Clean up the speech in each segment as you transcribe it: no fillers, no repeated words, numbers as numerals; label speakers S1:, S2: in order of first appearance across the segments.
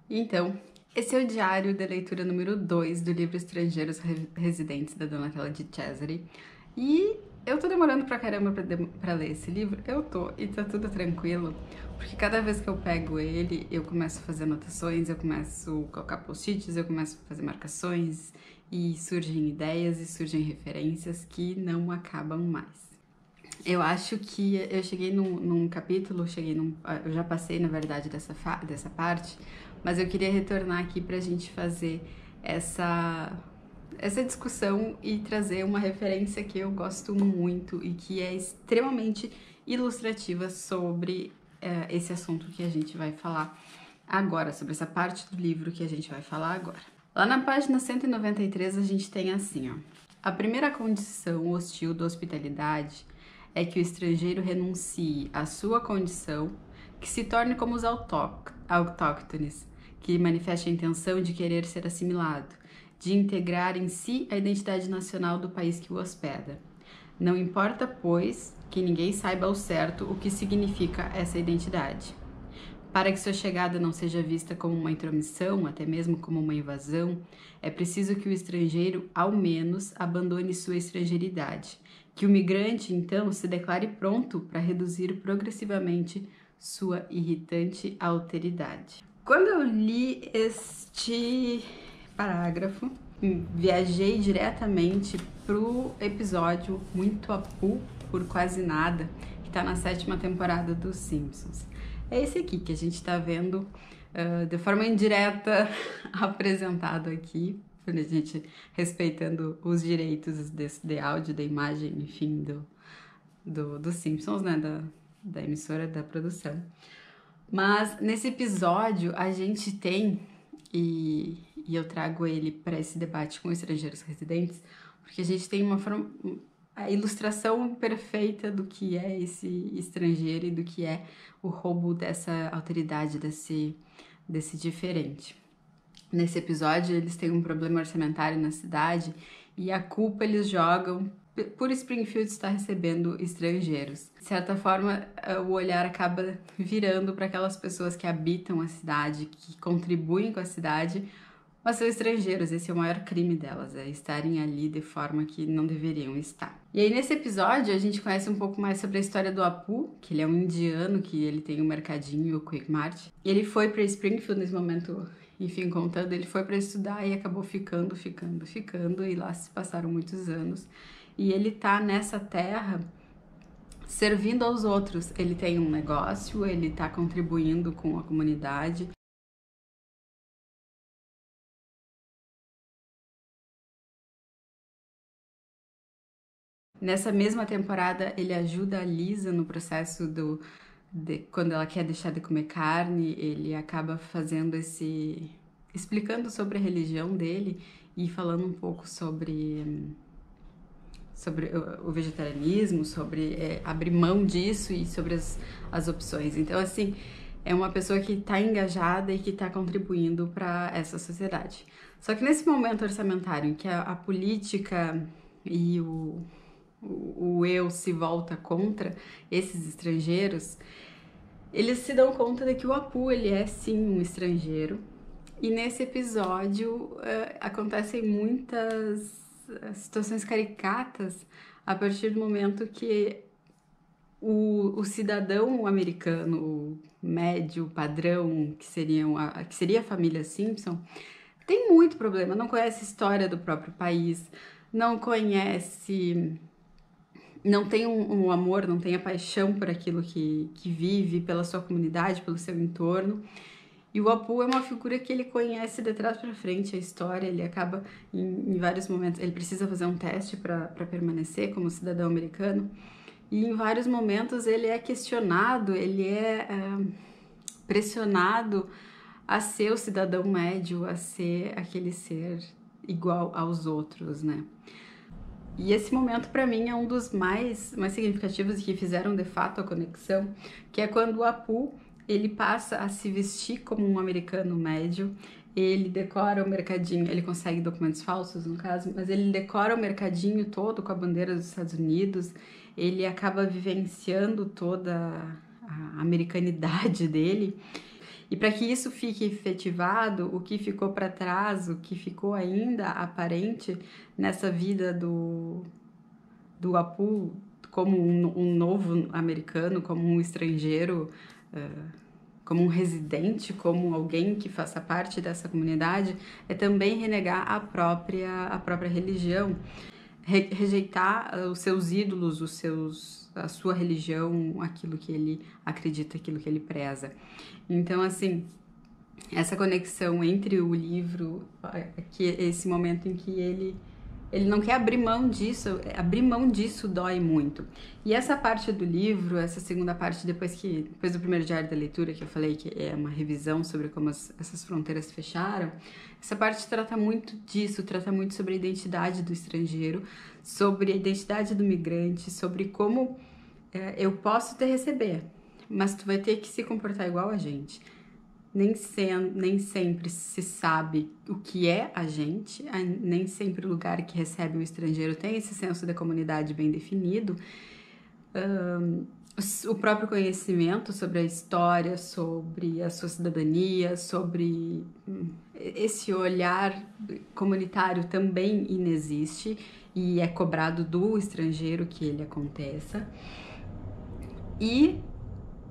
S1: Então, esse é o diário da leitura número 2 do livro Estrangeiros Residentes, da Donatella de Cesare. E eu tô demorando pra caramba pra ler esse livro. Eu tô, e tá tudo tranquilo, porque cada vez que eu pego ele, eu começo a fazer anotações, eu começo a colocar post-its, eu começo a fazer marcações, e surgem ideias e surgem referências que não acabam mais. Eu acho que eu cheguei num capítulo, eu já passei, na verdade, dessa parte, mas eu queria retornar aqui pra gente fazer essa discussão e trazer uma referência que eu gosto muito e que é extremamente ilustrativa sobre esse assunto que a gente vai falar agora, sobre essa parte do livro que a gente vai falar agora. Lá na página 193 a gente tem assim, ó. A primeira condição hostil da hospitalidade é que o estrangeiro renuncie à sua condição, que se torne como os autóctones, que manifeste a intenção de querer ser assimilado, de integrar em si a identidade nacional do país que o hospeda. Não importa, pois, que ninguém saiba ao certo o que significa essa identidade. Para que sua chegada não seja vista como uma intromissão, até mesmo como uma invasão, é preciso que o estrangeiro, ao menos, abandone sua estrangeiridade, que o migrante, então, se declare pronto para reduzir progressivamente sua irritante alteridade. Quando eu li este parágrafo, viajei diretamente pro episódio Muito Apu por Quase Nada, que está na 7ª temporada dos Simpsons. É esse aqui que a gente está vendo de forma indireta apresentado aqui, a gente respeitando os direitos de áudio, da imagem, enfim, dos Simpsons, né, da emissora, da produção. Mas nesse episódio a gente tem, e eu trago ele para esse debate com estrangeiros residentes, porque a gente tem a ilustração perfeita do que é esse estrangeiro e do que é o roubo dessa alteridade, desse diferente. Nesse episódio, eles têm um problema orçamentário na cidade e a culpa eles jogam por Springfield estar recebendo estrangeiros. De certa forma, o olhar acaba virando para aquelas pessoas que habitam a cidade, que contribuem com a cidade, mas são estrangeiros. Esse é o maior crime delas, é estarem ali de forma que não deveriam estar. E aí, nesse episódio, a gente conhece um pouco mais sobre a história do Apu, que ele é um indiano, que ele tem um mercadinho, o Quick Mart. E ele foi para Springfield nesse momento, enfim, contando, ele foi para estudar e acabou ficando, e lá se passaram muitos anos. E ele tá nessa terra servindo aos outros. Ele tem um negócio, ele tá contribuindo com a comunidade. Nessa mesma temporada, ele ajuda a Lisa no processo quando ela quer deixar de comer carne, ele acaba explicando sobre a religião dele e falando um pouco sobre o vegetarianismo, sobre abrir mão disso e sobre as opções. Então, assim, é uma pessoa que está engajada e que está contribuindo para essa sociedade. Só que nesse momento orçamentário em que a política e o eu se volta contra esses estrangeiros, eles se dão conta de que o Apu, ele é sim um estrangeiro. E nesse episódio acontecem muitas situações caricatas a partir do momento que o cidadão americano médio, padrão, que seria a família Simpson, tem muito problema, não conhece a história do próprio país, não tem um amor, não tem a paixão por aquilo que vive, pela sua comunidade, pelo seu entorno. E o Apu é uma figura que ele conhece de trás para frente a história, ele acaba em vários momentos, ele precisa fazer um teste para permanecer como cidadão americano, e em vários momentos ele é questionado, ele é pressionado a ser o cidadão médio, a ser aquele ser igual aos outros, né? E esse momento, para mim, é um dos mais significativos e que fizeram, de fato, a conexão, que é quando o Apu, ele passa a se vestir como um americano médio, ele decora o mercadinho, ele consegue documentos falsos, no caso, mas ele decora o mercadinho todo com a bandeira dos Estados Unidos, ele acaba vivenciando toda a americanidade dele, E para que isso fique efetivado, o que ficou para trás, o que ficou ainda aparente nessa vida do Apu como um novo americano, como um estrangeiro, como um residente, como alguém que faça parte dessa comunidade, é também renegar a própria religião, rejeitar os seus ídolos, a sua religião, aquilo que ele acredita, aquilo que ele preza. Então, assim, essa conexão entre o livro, que esse momento em que ele não quer abrir mão disso dói muito. E essa parte do livro, essa segunda parte, depois do primeiro diário da leitura, que eu falei que é uma revisão sobre como essas fronteiras fecharam, essa parte trata muito disso, trata muito sobre a identidade do estrangeiro, sobre a identidade do migrante, sobre como eu posso te receber, mas tu vai ter que se comportar igual a gente. Nem sempre se sabe o que é a gente, nem sempre o lugar que recebe o estrangeiro tem esse senso da comunidade bem definido. O próprio conhecimento sobre a história, sobre a sua cidadania, sobre esse olhar comunitário também inexiste e é cobrado do estrangeiro que ele aconteça. E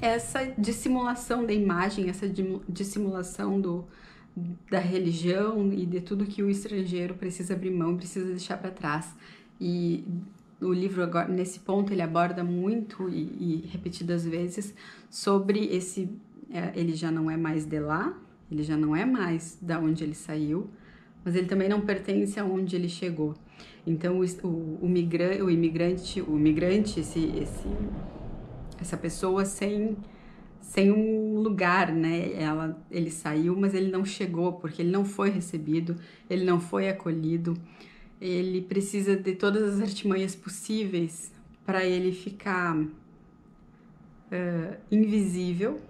S1: essa dissimulação da imagem, essa dissimulação da religião e de tudo que o estrangeiro precisa abrir mão, precisa deixar para trás. E o livro, agora, nesse ponto, ele aborda muito e repetidas vezes sobre ele já não é mais de lá, ele já não é mais da onde ele saiu, mas ele também não pertence aonde ele chegou. Então, o imigrante, essa pessoa sem um lugar, né? Ele saiu, mas ele não chegou, porque ele não foi recebido, ele não foi acolhido. Ele precisa de todas as artimanhas possíveis para ele ficar invisível,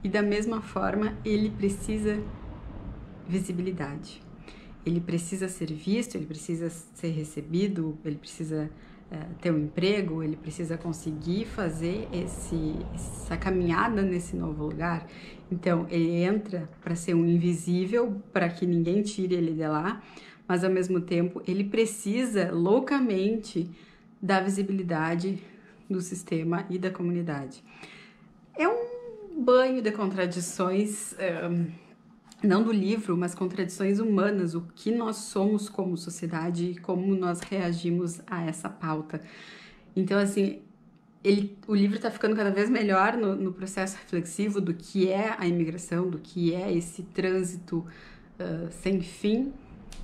S1: e da mesma forma ele precisa visibilidade. Ele precisa ser visto, ele precisa ser recebido, ele precisa ter um emprego, ele precisa conseguir fazer essa caminhada nesse novo lugar. Então, ele entra para ser um invisível, para que ninguém tire ele de lá, mas ao mesmo tempo ele precisa loucamente da visibilidade do sistema e da comunidade. É um banho de contradições, não do livro, mas contradições humanas, o que nós somos como sociedade e como nós reagimos a essa pauta. Então, assim, o livro está ficando cada vez melhor no processo reflexivo do que é a imigração, do que é esse trânsito sem fim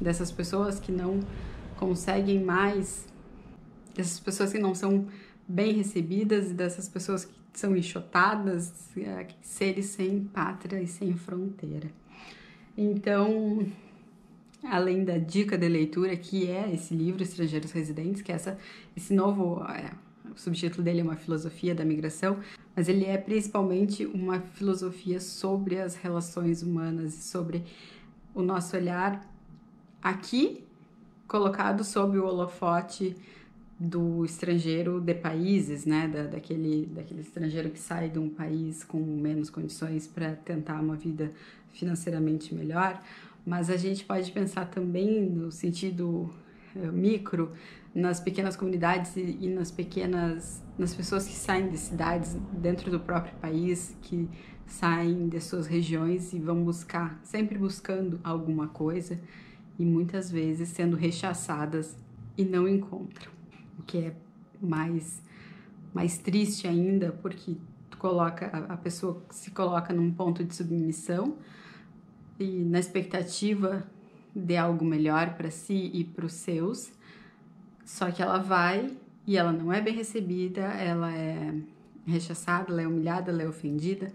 S1: dessas pessoas que não conseguem mais, dessas pessoas que não são bem recebidas e dessas pessoas que são enxotadas, seres sem pátria e sem fronteira. Então, além da dica de leitura, que é esse livro, Estrangeiros Residentes, que é esse novo, o subtítulo dele é uma filosofia da migração, mas ele é principalmente uma filosofia sobre as relações humanas e sobre o nosso olhar aqui, colocado sob o holofote do estrangeiro de países, né, daquele estrangeiro que sai de um país com menos condições para tentar uma vida financeiramente melhor, mas a gente pode pensar também no sentido micro, nas pequenas comunidades e nas pessoas que saem de cidades dentro do próprio país, que saem de suas regiões e vão sempre buscando alguma coisa e muitas vezes sendo rechaçadas e não encontram. O que é mais triste ainda, porque a pessoa se coloca num ponto de submissão e na expectativa de algo melhor para si e para os seus, só que ela vai e ela não é bem recebida, ela é rechaçada, ela é humilhada, ela é ofendida,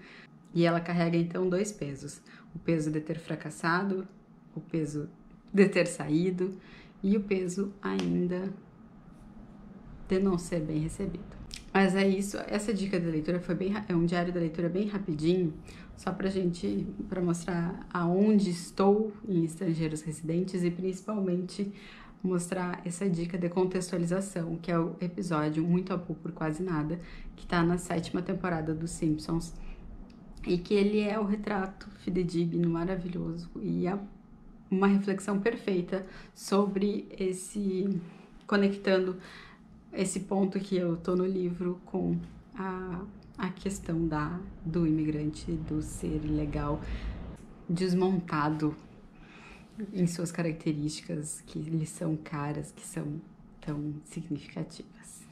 S1: e ela carrega então 2 pesos: o peso de ter fracassado, o peso de ter saído e o peso ainda de não ser bem recebido. Mas é isso, essa dica de leitura é um diário da leitura bem rapidinho, só para mostrar aonde estou em Estrangeiros Residentes e principalmente mostrar essa dica de contextualização, que é o episódio Muito Apu por Quase Nada, que está na 7ª temporada dos Simpsons. e que ele é o retrato fidedigno, maravilhoso e é uma reflexão perfeita sobre conectando esse ponto que eu tô no livro com a questão do imigrante, do ser ilegal, desmontado em suas características que lhe são caras, que são tão significativas.